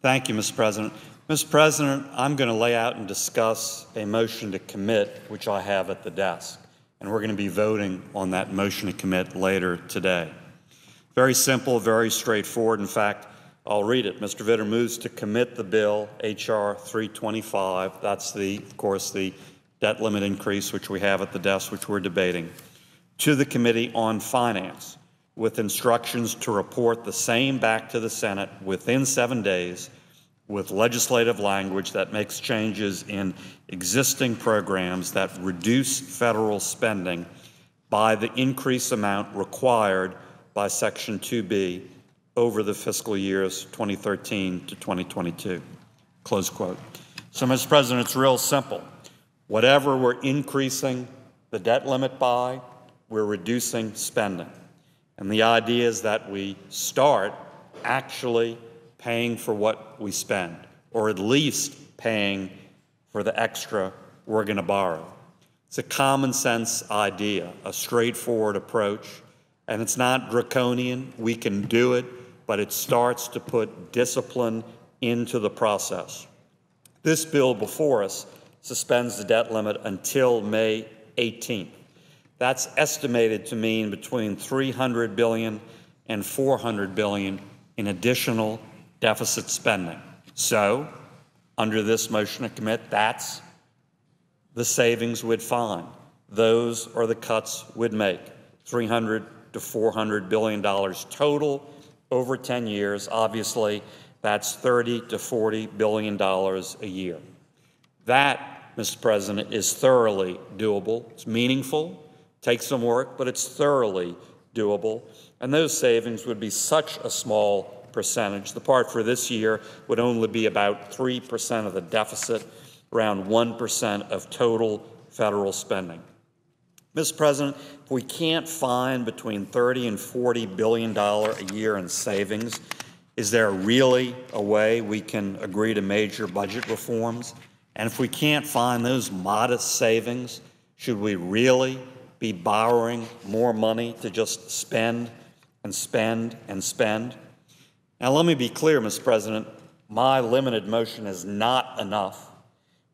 Thank you, Mr. President. Mr. President, I'm going to lay out and discuss a motion to commit, which I have at the desk, and we're going to be voting on that motion to commit later today. Very simple, very straightforward. In fact, I'll read it. Mr. Vitter moves to commit the bill, H.R. 325. That's, of course, the debt limit increase, which we have at the desk, which we're debating, to the Committee on Finance, with instructions to report the same back to the Senate within 7 days, with legislative language that makes changes in existing programs that reduce federal spending by the increased amount required by Section 2B over the fiscal years 2013 to 2022, close quote. So, Mr. President, it's real simple. Whatever we're increasing the debt limit by, we're reducing spending. And the idea is that we start actually paying for what we spend, or at least paying for the extra we're going to borrow. It's a common sense idea, a straightforward approach, and it's not draconian. We can do it, but it starts to put discipline into the process. This bill before us suspends the debt limit until May 18th. That's estimated to mean between $300 billion and $400 billion in additional deficit spending. So, under this motion to commit, that's the savings we'd find. Those are the cuts we'd make, $300 to $400 billion total over 10 years. Obviously, that's $30 to $40 billion a year. That, Mr. President, is thoroughly doable. It's meaningful, takes some work, but it's thoroughly doable. And those savings would be such a small percentage. The part for this year would only be about 3% of the deficit, around 1% of total federal spending. Mr. President, if we can't find between $30 and $40 billion a year in savings, is there really a way we can agree to major budget reforms? And if we can't find those modest savings, should we really be borrowing more money to just spend and spend and spend? Now, let me be clear, Mr. President, my limited motion is not enough.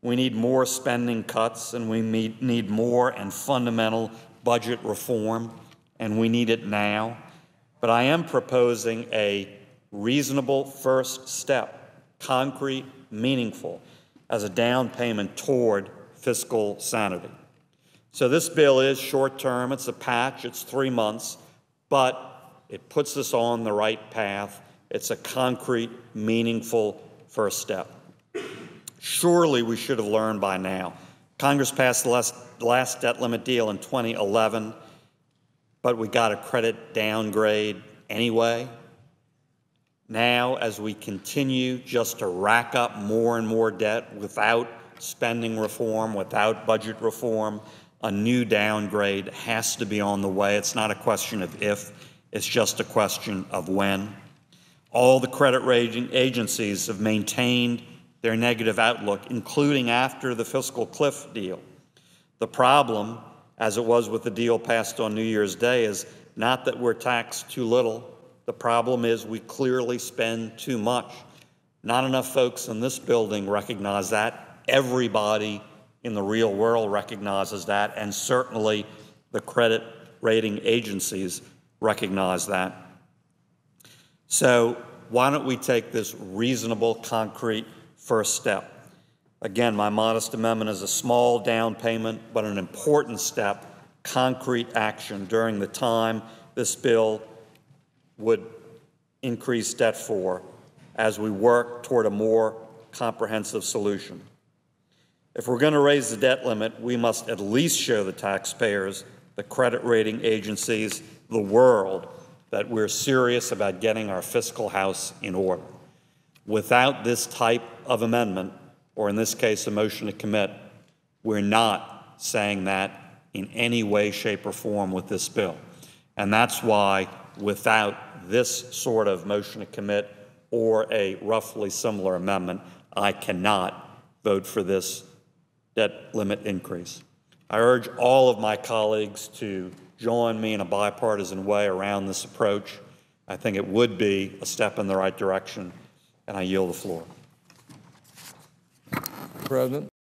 We need more spending cuts, and we need more and fundamental budget reform, and we need it now. But I am proposing a reasonable first step, concrete, meaningful, as a down payment toward fiscal sanity. So this bill is short-term. It's a patch. It's 3 months. But it puts us on the right path. It's a concrete, meaningful first step. Surely we should have learned by now. Congress passed the last debt limit deal in 2011, but we got a credit downgrade anyway. Now, as we continue just to rack up more and more debt without spending reform, without budget reform, a new downgrade has to be on the way. It's not a question of if, it's just a question of when. All the credit rating agencies have maintained their negative outlook, including after the fiscal cliff deal. The problem, as it was with the deal passed on New Year's Day, is not that we're taxed too little. The problem is we clearly spend too much. Not enough folks in this building recognize that. Everybody in the real world recognizes that, and certainly the credit rating agencies recognize that. So why don't we take this reasonable, concrete first step? Again, my modest amendment is a small down payment, but an important step, concrete action during the time this bill would increase debt for as we work toward a more comprehensive solution. If we're going to raise the debt limit, we must at least show the taxpayers, the credit rating agencies, the world, that we're serious about getting our fiscal house in order. Without this type of amendment, or in this case, a motion to commit, we're not saying that in any way, shape, or form with this bill. And that's why, without this sort of motion to commit or a roughly similar amendment, I cannot vote for this debt limit increase. I urge all of my colleagues to join me in a bipartisan way around this approach. I think it would be a step in the right direction, and I yield the floor. President.